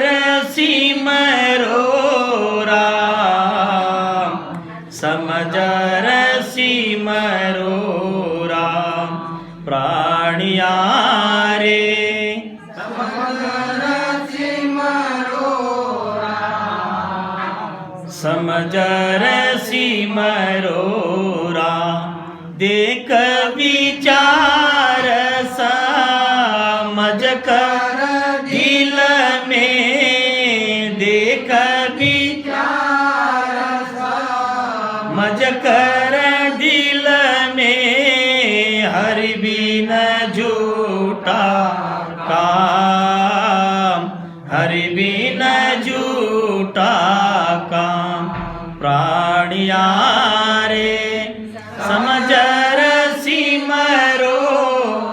रसी मरो राम, समझ रसी मरो राम, प्राणिया रे समझ रसी मरो राम, देख विचार समझ कर दिल में, देख विचार समझ कर दिल में, हरि बिन झूठा काम, हरि बिन झूठा काम, प्राणिया रे समझ रसी मरो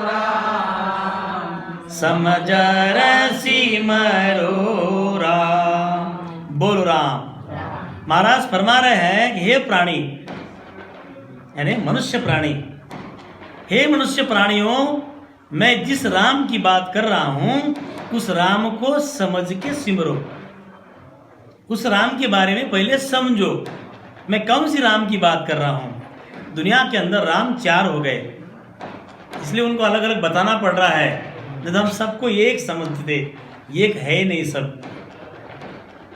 राम, समझ रसी मरो राम। बोलो राम। महाराज फरमा रहे हैं कि हे प्राणी, यानी मनुष्य प्राणी, हे मनुष्य प्राणियों, मैं जिस राम की बात कर रहा हूं उस राम को समझ के सिमरो। उस राम के बारे में पहले समझो। मैं कौन सी राम की बात कर रहा हूं? दुनिया के अंदर राम 4 हो गए, इसलिए उनको अलग अलग बताना पड़ रहा है, नहीं तो हम सबको एक समझते थे। एक है नहीं सब।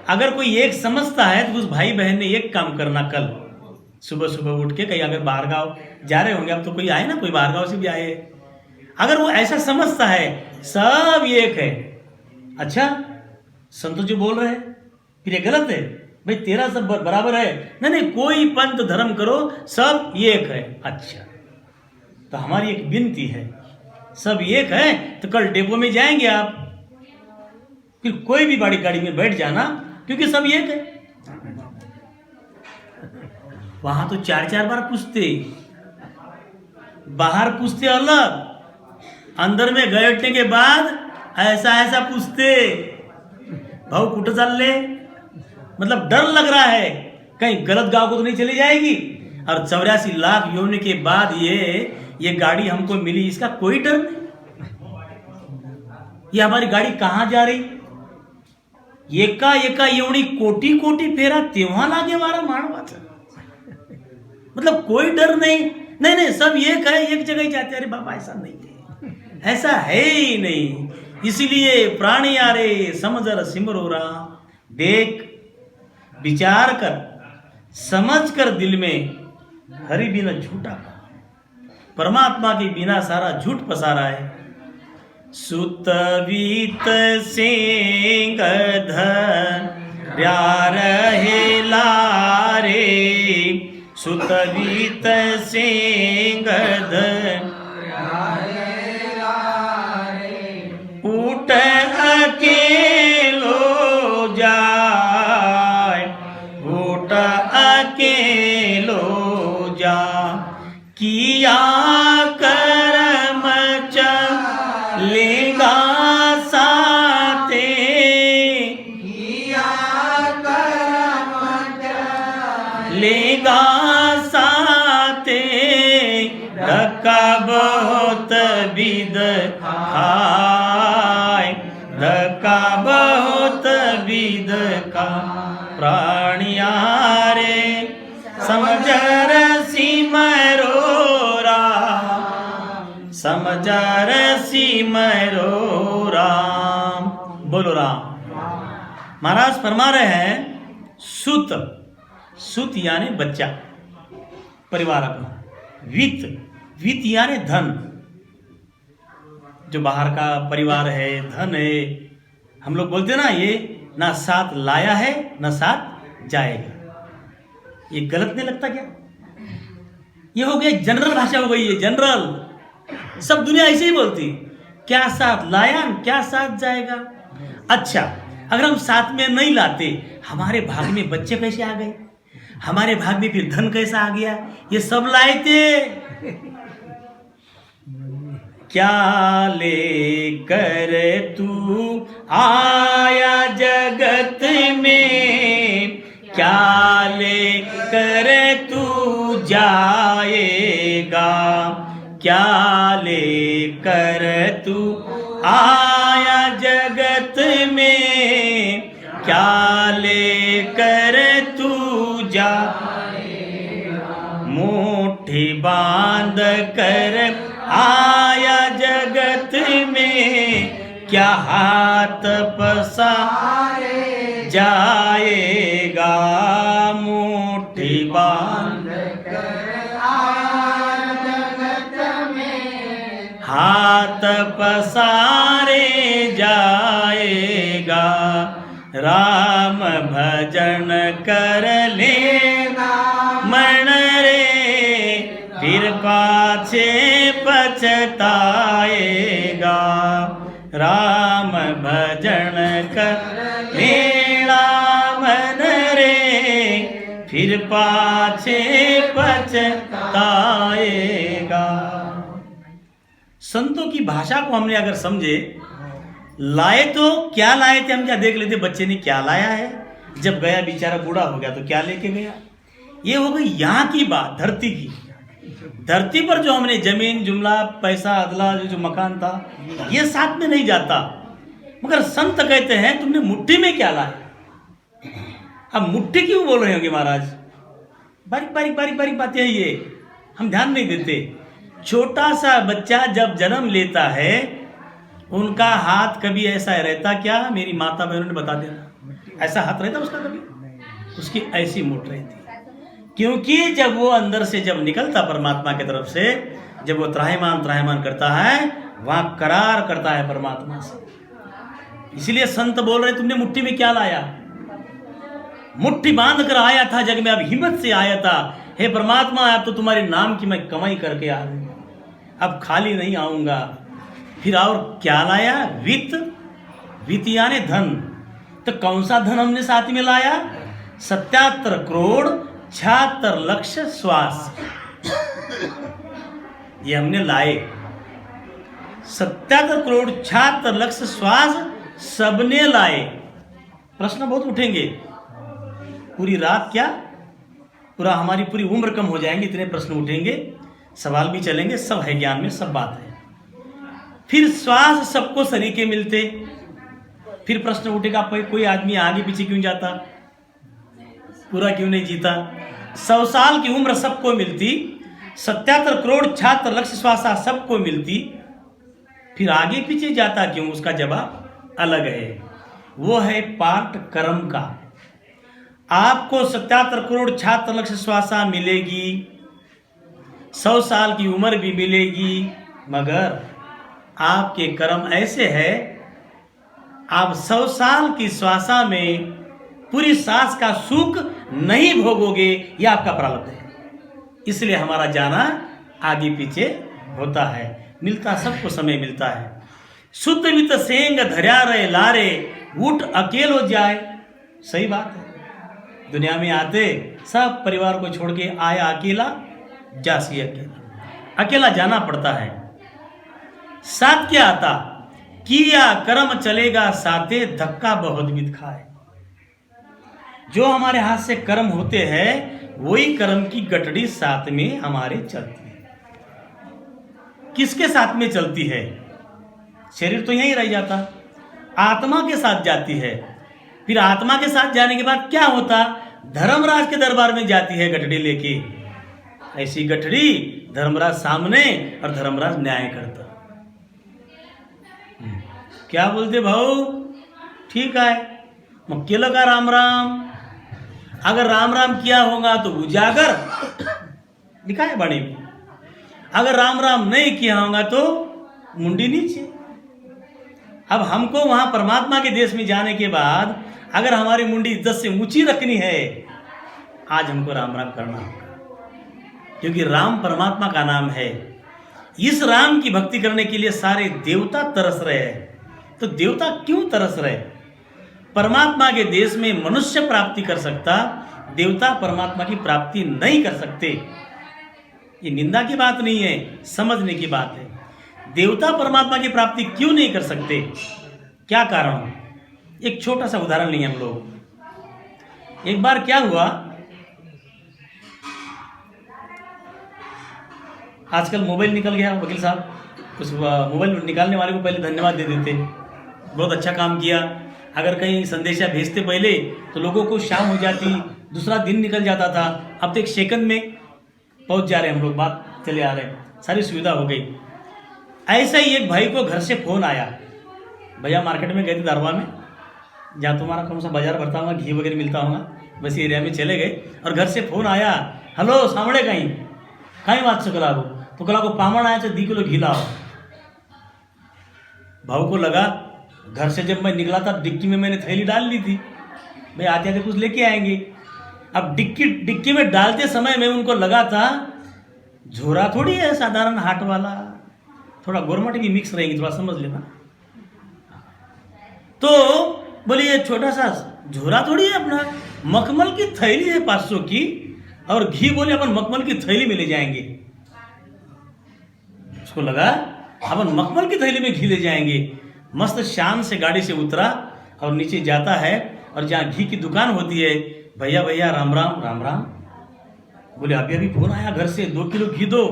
अगर कोई एक समझता है तो उस भाई बहन ने एक काम करना, कल सुबह सुबह उठ के कहीं अगर बाहर गाँव जा रहे होंगे, अब तो कोई आए ना, कोई बाहर गाँव से भी आए, अगर वो ऐसा समझता है सब एक है, अच्छा संत जो बोल रहे हैं फिर ये गलत है भाई, तेरा सब बराबर है, नहीं नहीं कोई पंथ धर्म करो सब एक है। अच्छा तो हमारी एक विनती है, सब एक है तो कल डेपो में जाएंगे आप, फिर कोई भी बड़ी गाड़ी में बैठ जाना, क्योंकि सब एक है। वहां तो 4-4 बार पूछते, बाहर पूछते अलग, अंदर में बैठने के बाद ऐसा ऐसा पूछते, भाऊ कुठं चालले, मतलब डर लग रहा है कहीं गलत गांव को तो नहीं चली जाएगी। और 84 लाख योनि के बाद ये गाड़ी हमको मिली, इसका कोई डर नहीं। ये हमारी गाड़ी कहां जा रही, एका एका एवढी कोटी कोटी फेरा तेव्हा लागे वारा मानवाचा, मतलब कोई डर नहीं। नहीं नहीं सब एक है, एक जगह ही जाते। अरे बाबा ऐसा नहीं है, ऐसा है ही नहीं। इसलिए प्राणिया रे समझ र सिमरो राम, देख विचार कर समझ कर दिल में, हरि बिना झूठा, परमात्मा के बिना सारा झूठ पसारा है। सुत वीत सिंह धन रहे लारे, सुत वीत सिंह धन उठ अकेलो जाए, उठ अकेलो जा, किया कर्म चलेगा साथे, किया कर्म चलेगा साथे, धक्का बहुत विद खाए, धक्का बहुत विद का, प्राणिया रे समझ रसी मरो राम, समझ रसी मरो राम। बोलो राम। महाराज फरमा रहे हैं सुत, सुत यानी बच्चा, परिवार अपना, वित्त, वित्त यानी धन, जो बाहर का परिवार है, धन है। हम लोग बोलते ना ये ना साथ लाया है ना साथ जाएगा, ये गलत नहीं लगता क्या? ये हो गया जनरल भाषा हो गई है, जनरल, सब दुनिया ऐसे ही बोलती, क्या साथ लाया क्या साथ जाएगा। अच्छा अगर हम साथ में नहीं लाते, हमारे भाग में बच्चे कैसे आ गए, हमारे भाग में फिर धन कैसा आ गया? ये सब लाए थे, क्या लेकर तू आया जगत में, क्या लेकर तू जाएगा, क्या लेकर तू आया जगत में, क्या लेकर तू जाएगा, मुट्ठी बांध कर आया जगत में, क्या हाथ पसारे जाएगा, मुट्ठी बांध कर आया जगत में, हाथ पसारे जाएगा, राम भजन कर लेना मन रे, फिर पाछे पछताएगा, राम भजन कर लेना मन रे, फिर पाछे पछताएगा। संतों की भाषा को हमने अगर समझे, लाए तो क्या लाए थे हम, क्या देख लेते बच्चे ने क्या लाया है, जब गया बेचारा बूढ़ा हो गया तो क्या लेके गया। ये हो गई यहाँ की बात, धरती की। धरती पर जो हमने जमीन जुमला पैसा अदला जो मकान था, ये साथ में नहीं जाता। मगर संत कहते हैं तुमने मुट्ठी में क्या लाया। अब मुट्ठी क्यों बोल रहे होंगे महाराज, बारीक बारीक बारीक बारीक बातें हैं ये, हम ध्यान नहीं देते। छोटा सा बच्चा जब जन्म लेता है, उनका हाथ कभी ऐसा रहता क्या, मेरी माता बहनों ने बता देना, ऐसा हाथ रहता उसका कभी, उसकी ऐसी मुठ रहती। क्योंकि जब वो अंदर से जब निकलता परमात्मा की तरफ से, जब वो त्राहिमाम त्राहिमाम करता है, वहां करार करता है परमात्मा से। इसलिए संत बोल रहे तुमने मुट्ठी में क्या लाया, मुट्ठी बांध कर आया था जग में, अब हिम्मत से आया था, हे परमात्मा अब तो तुम्हारे नाम की मैं कमाई करके आ रहा हूं, अब खाली नहीं आऊंगा। फिर और क्या लाया, वित्त, वित्त यानी धन। तो कौन सा धन हमने साथ में लाया, 77 करोड़ 76 लाख श्वास, ये हमने लाए। 77 करोड़ 76 लाख श्वास सबने लाए। प्रश्न बहुत उठेंगे, पूरी रात क्या, पूरा हमारी पूरी उम्र कम हो जाएंगे, इतने प्रश्न उठेंगे, सवाल भी चलेंगे, सब है ज्ञान में, सब बात है। फिर श्वास सबको सरीके मिलते, फिर प्रश्न उठेगा कोई आदमी आगे पीछे क्यों जाता, पूरा क्यों नहीं जीता। 100 साल की उम्र सबको मिलती, 77 करोड़ 76 लाख श्वास सबको मिलती, फिर आगे पीछे जाता क्यों, उसका जवाब अलग है। वो है पार्ट कर्म का। आपको 77 करोड़ 76 लाख श्वास मिलेगी, 100 साल की उम्र भी मिलेगी, मगर आपके कर्म ऐसे है, आप 100 साल की श्वासा में पूरी सांस का सुख नहीं भोगोगे, ये आपका प्रारब्ध है। इसलिए हमारा जाना आगे पीछे होता है, मिलता सबको समय मिलता है। शुद्ध वित सेंग धर्या रहे लारे, उठ अकेलो जाए, सही बात है। दुनिया में आते सब परिवार को छोड़ के आया अकेला, जासी अकेला, अकेला जाना पड़ता है। साथ क्या आता, किया कर्म चलेगा साथे, धक्का बहुत विद खाए। जो हमारे हाथ से कर्म होते हैं, वही कर्म की गठड़ी साथ में हमारे चलती है। किसके साथ में चलती है, शरीर तो यहीं रह जाता, आत्मा के साथ जाती है। फिर आत्मा के साथ जाने के बाद क्या होता, धर्मराज के दरबार में जाती है गठड़ी लेके। ऐसी गठड़ी धर्मराज सामने, और धर्मराज न्याय करता। क्या बोलते भाऊ, ठीक है, मक्केला का राम राम। अगर राम राम किया होगा तो उजागर लिखा है बाणी में, अगर राम राम नहीं किया होगा तो मुंडी नीचे। अब हमको वहां परमात्मा के देश में जाने के बाद अगर हमारी मुंडी इज्जत से ऊंची रखनी है, आज हमको राम राम करना होगा, क्योंकि राम परमात्मा का नाम है। इस राम की भक्ति करने के लिए सारे देवता तरस रहे हैं। तो देवता क्यों तरस रहे, परमात्मा के देश में मनुष्य प्राप्ति कर सकता, देवता परमात्मा की प्राप्ति नहीं कर सकते। ये निंदा की बात नहीं है, समझने की बात है। देवता परमात्मा की प्राप्ति क्यों नहीं कर सकते, क्या कारण। एक छोटा सा उदाहरण लेंगे हम लोग। एक बार क्या हुआ, आजकल मोबाइल निकल गया, वकील साहब उस मोबाइल निकालने वाले को पहले धन्यवाद दे देते, बहुत अच्छा काम किया। अगर कहीं संदेशा भेजते पहले तो लोगों को शाम हो जाती, दूसरा दिन निकल जाता था। अब तो एक सेकंड में पहुंच जा रहे हैं हम लोग, बात चले आ रहे हैं, सारी सुविधा हो गई। ऐसा ही एक भाई को घर से फोन आया, भैया मार्केट में गए थे दारवा में, जहाँ तुम्हारा कौन सा बाजार भरता होगा, घी वगैरह मिलता होगा, बस एरिया में चले गए और घर से फोन आया, हेलो सामने कहीं बात से कला तो कला को पामण आया, 2 किलो घी लाओ। भाव को लगा, घर से जब मैं निकला था डिक्की में मैंने थैली डाल ली थी, भाई आते आते कुछ लेके आएंगे। अब डिक्की में डालते समय में उनको लगा था झोरा थोड़ी है साधारण हाट वाला, थोड़ा गोरमट भी मिक्स रहेगी, थोड़ा समझ लेना। तो बोले ये छोटा सा झोरा थोड़ी है, अपना मखमल की थैली है 500 की, और घी बोले अपन मखमल की थैली में ले जाएंगे। उसको लगा अपन मखमल की थैली में घी ले जाएंगे। मस्त शान से गाड़ी से उतरा और नीचे जाता है, और जहाँ घी की दुकान होती है, भैया भैया राम राम राम राम। बोले अभी अभी फोन आया घर से, 2 किलो घी दो।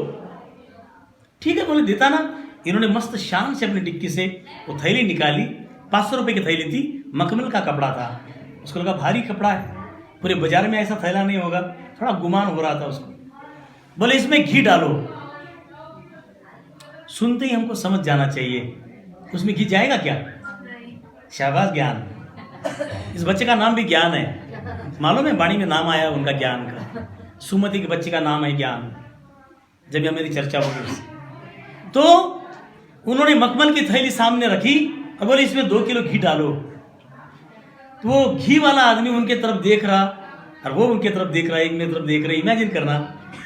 ठीक है बोले देता ना। इन्होंने मस्त शान से अपनी डिक्की से वो थैली निकाली, 500 रुपए की थैली थी, मखमल का कपड़ा था। उसको लगा भारी कपड़ा है, पूरे बाजार में ऐसा थैला नहीं होगा, थोड़ा गुमान हो रहा था उसको। बोले इसमें घी डालो। सुनते ही हमको समझ जाना चाहिए उसमें घी जाएगा क्या? शाबाश ज्ञान। इस बच्चे का नाम भी ज्ञान है, मालूम है, वाणी में नाम आया उनका ज्ञान का। सुमति के बच्चे का नाम है ज्ञान, जब यह मेरी चर्चा होगी। तो उन्होंने मखमल की थैली सामने रखी और बोले इसमें 2 किलो घी डालो। तो वो घी वाला आदमी उनके तरफ देख रहा और वो उनके तरफ देख रहा, एक मेरी तरफ देख रहे, इमेजिन करना,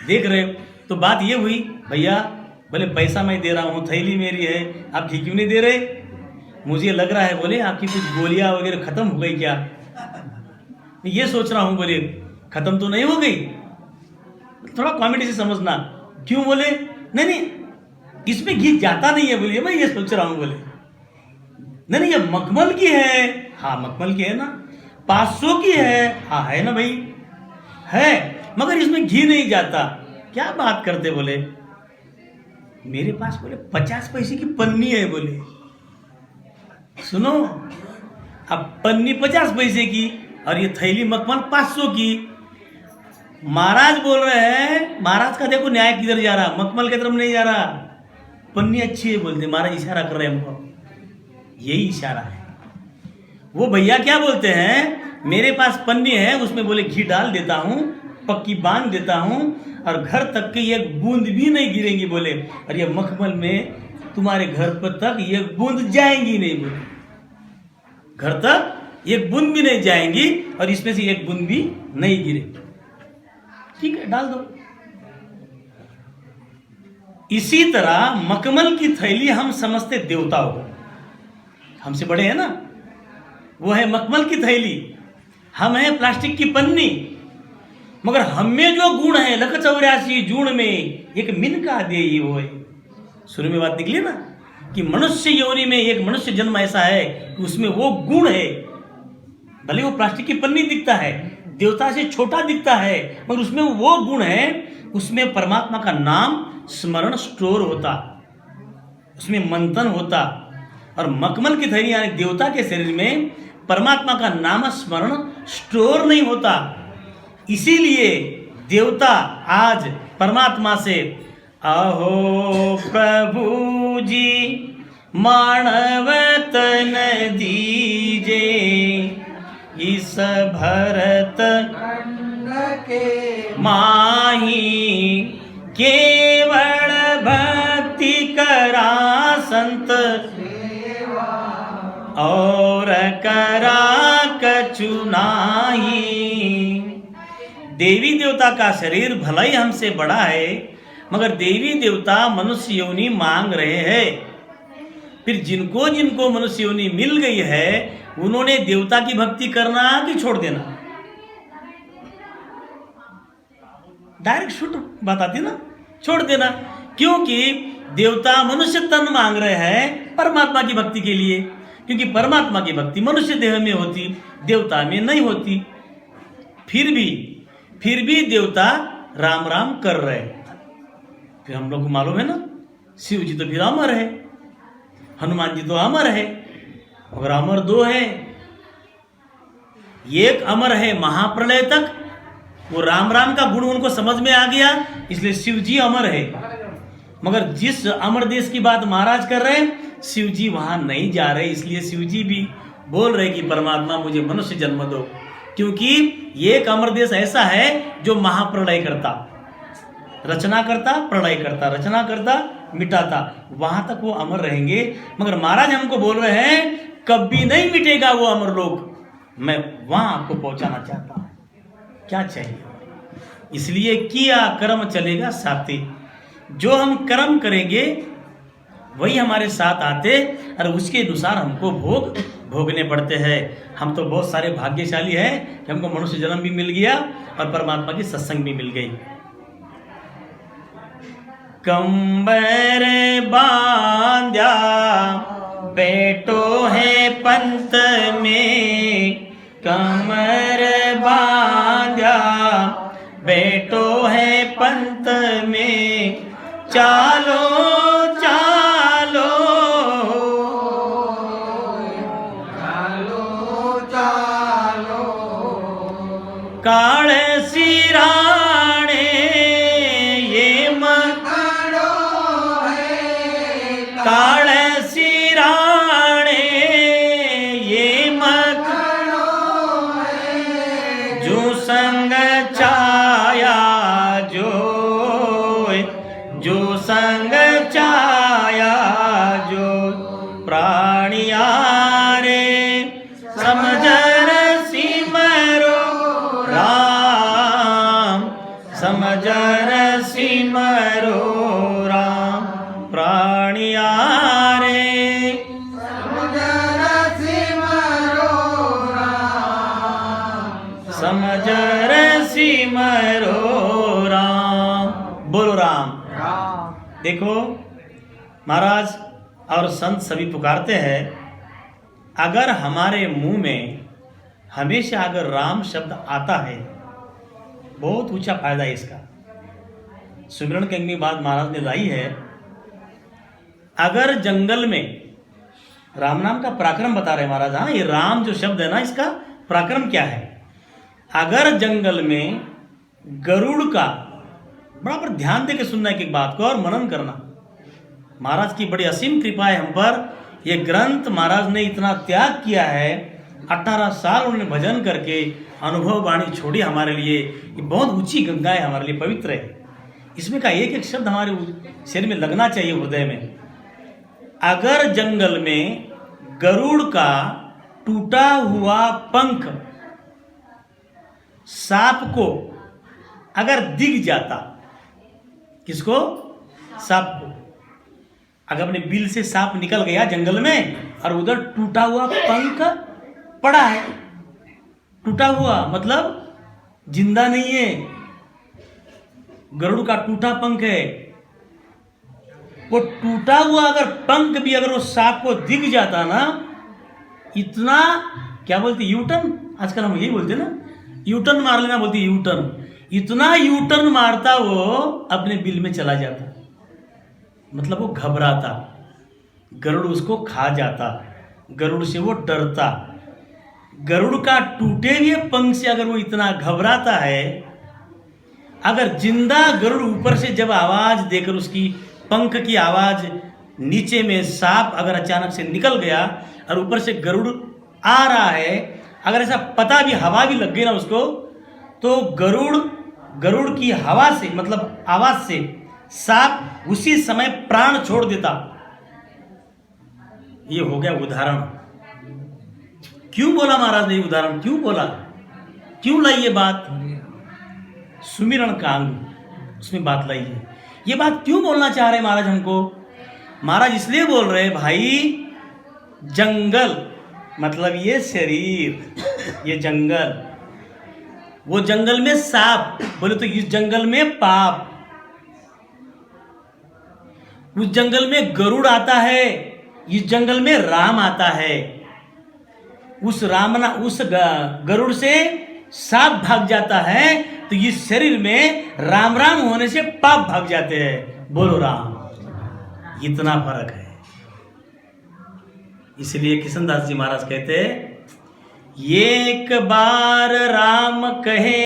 देख रहे। तो बात ये हुई, भैया बोले पैसा मैं दे रहा हूँ, थैली मेरी है, आप घी क्यों नहीं दे रहे? मुझे लग रहा है बोले आपकी कुछ गोलियां वगैरह खत्म हो गई क्या? मैं ये सोच रहा हूँ। बोले खत्म तो नहीं हो गई, थोड़ा कॉमेडी से समझना। क्यों? बोले नहीं नहीं इसमें घी जाता नहीं है। बोलिए मैं ये सोच रहा हूँ। बोले नहीं नहीं ये मखमल की है। हाँ मखमल की है ना, 500 की है। हाँ है ना भाई है, मगर इसमें घी नहीं जाता। क्या बात करते? बोले मेरे पास बोले 50 पैसे की पन्नी है। बोले सुनो, अब पन्नी 50 पैसे की और ये थैली मखमल 500 की। महाराज बोल रहे हैं, महाराज का देखो न्याय किधर जा रहा, मखमल की तरफ नहीं जा रहा, पन्नी अच्छी है बोलते। महाराज इशारा कर रहे हैं हमको, यही इशारा है। वो भैया क्या बोलते हैं, मेरे पास पन्नी है, उसमें बोले घी डाल देता हूं, पक्की बांध देता हूं, और घर तक की एक बूंद भी नहीं गिरेंगी। बोले और ये मखमल में तुम्हारे घर पर तक एक बूंद जाएंगी नहीं। बोले घर तक एक बूंद भी नहीं जाएंगी और इसमें से एक बूंद भी नहीं गिरेगी। ठीक है डाल दो। इसी तरह मखमल की थैली हम समझते देवताओं को, हमसे बड़े हैं ना, वो है मखमल की थैली, हम है प्लास्टिक की पन्नी। मगर हमें जो गुण है 184 गुण में एक मिनका दे ही वो है। शुरू में बात निकली ना कि मनुष्य योनि में एक मनुष्य जन्म ऐसा है कि उसमें वो गुण है। भले वो प्लास्टिक की पन्नी दिखता है, देवता से छोटा दिखता है, मगर उसमें वो गुण है, उसमें परमात्मा का नाम स्मरण स्टोर होता, उसमें मंथन होता। और मखमल की थैली यानी देवता के शरीर में परमात्मा का नाम स्मरण स्टोर नहीं होता। इसीलिए देवता आज परमात्मा से अहो प्रभु जी मानव तन दीजे, इस भरत के माही केवल भक्ति करा संत, और करा कछु नाही। देवी देवता का शरीर भला ही हमसे बड़ा है, मगर देवी देवता मनुष्य योनि मांग रहे हैं। फिर जिनको जिनको मनुष्य योनि मिल गई है, उन्होंने देवता की भक्ति करना कि छोड़ देना? डायरेक्ट शूट बात आती ना, छोड़ देना। क्योंकि देवता मनुष्य तन मांग रहे हैं परमात्मा की भक्ति के लिए, क्योंकि परमात्मा की भक्ति मनुष्य देह में होती, देवता में नहीं होती। फिर भी देवता राम राम कर रहे हैं। फिर हम लोग को मालूम है ना, शिव जी तो फिर अमर है, हनुमान जी तो अमर है, मगर अमर 2 है, एक अमर है महाप्रलय तक, वो राम राम का गुण उनको समझ में आ गया, इसलिए शिव जी अमर है। मगर जिस अमर देश की बात महाराज कर रहे हैं, शिव जी वहां नहीं जा रहे, इसलिए शिव जी भी बोल रहे कि परमात्मा मुझे मनुष्य जन्म दो, क्योंकि एक अमर देश ऐसा है जो महाप्रलय करता, रचना करता, प्रलय करता, रचना करता, मिटाता, वहां तक वो अमर रहेंगे। मगर महाराज हमको बोल रहे हैं कभी नहीं मिटेगा वो अमर लोक, मैं वहां आपको पहुंचाना चाहता हूं। क्या चाहिए? इसलिए किया कर्म चलेगा साथी, जो हम कर्म करेंगे वही हमारे साथ आते और उसके अनुसार हमको भोग भोगने पड़ते हैं। हम तो बहुत सारे भाग्यशाली हैं कि हमको मनुष्य जन्म भी मिल गया और परमात्मा की सत्संग भी मिल गई। कंबर बांध्या बैठो है पंथ में, कमर बांध्या बैठो है पंथ में, चालो चालो चालो चालो काले सिराणे ये मखड़ो है, काले सिराणे ये मखड़ो है, जो संग छाया जो संग छाया जो प्राणिया रे, समझर सिमरो राम, समझर सिमरो राम, प्राणिया रे, समझर सिमरो राम, समझर सिमरो राम। बोलो राम। देखो महाराज और संत सभी पुकारते हैं, अगर हमारे मुंह में हमेशा अगर राम शब्द आता है, बहुत ऊंचा फायदा है इसका। सुमिरन के अंग बात महाराज ने लाई है, अगर जंगल में राम नाम का पराक्रम बता रहे महाराज, हाँ ये राम जो शब्द है ना, इसका पराक्रम क्या है। अगर जंगल में गरुड़ का, बराबर ध्यान दे के सुनना एक बात को और मनन करना, महाराज की बड़ी असीम कृपा है हम पर। ये ग्रंथ महाराज ने इतना त्याग किया है, 18 साल उन्होंने भजन करके अनुभव वाणी छोड़ी हमारे लिए। ये बहुत ऊंची गंगा है, हमारे लिए पवित्र है। इसमें का एक एक शब्द हमारे शरीर में लगना चाहिए, हृदय में। अगर जंगल में गरुड़ का टूटा हुआ पंख सांप को अगर दिख जाता, किसको? सांप को। अगर अपने बिल से सांप निकल गया जंगल में और उधर टूटा हुआ पंख पड़ा है, टूटा हुआ मतलब जिंदा नहीं है, गरुड़ का टूटा पंख है, वो टूटा हुआ अगर पंख भी अगर वो सांप को दिख जाता ना, इतना क्या बोलते, यूटर्न, आजकल हम यही बोलते ना, यूटर्न मार लेना बोलते, यूटर्न, इतना यूटर्न मारता वो अपने बिल में चला जाता, मतलब वो घबराता, गरुड़ उसको खा जाता, गरुड़ से वो डरता। गरुड़ का टूटे हुए पंख से अगर वो इतना घबराता है, अगर जिंदा गरुड़ ऊपर से जब आवाज देकर उसकी पंख की आवाज नीचे में सांप अगर अचानक से निकल गया और ऊपर से गरुड़ आ रहा है, अगर ऐसा पता भी, हवा भी लग गई ना उसको, तो गरुड़ की हवा से मतलब आवाज से सांप उसी समय प्राण छोड़ देता। ये हो गया उदाहरण। क्यों बोला महाराज ने उदाहरण, क्यों बोला, क्यों लाई ये बात? सुमिरन का अंग, उसमें बात लाई है। ये बात क्यों बोलना चाह रहे महाराज हमको? महाराज इसलिए बोल रहे भाई, जंगल मतलब ये शरीर, ये जंगल, वो जंगल में सांप, बोले तो इस जंगल में पाप, उस जंगल में गरुड़ आता है, इस जंगल में राम आता है। उस गरुड़ से सांप भाग जाता है, तो इस शरीर में राम राम होने से पाप भाग जाते हैं। बोलो राम। इतना फर्क है। इसलिए किशनदास जी महाराज कहते हैं, एक बार राम कहे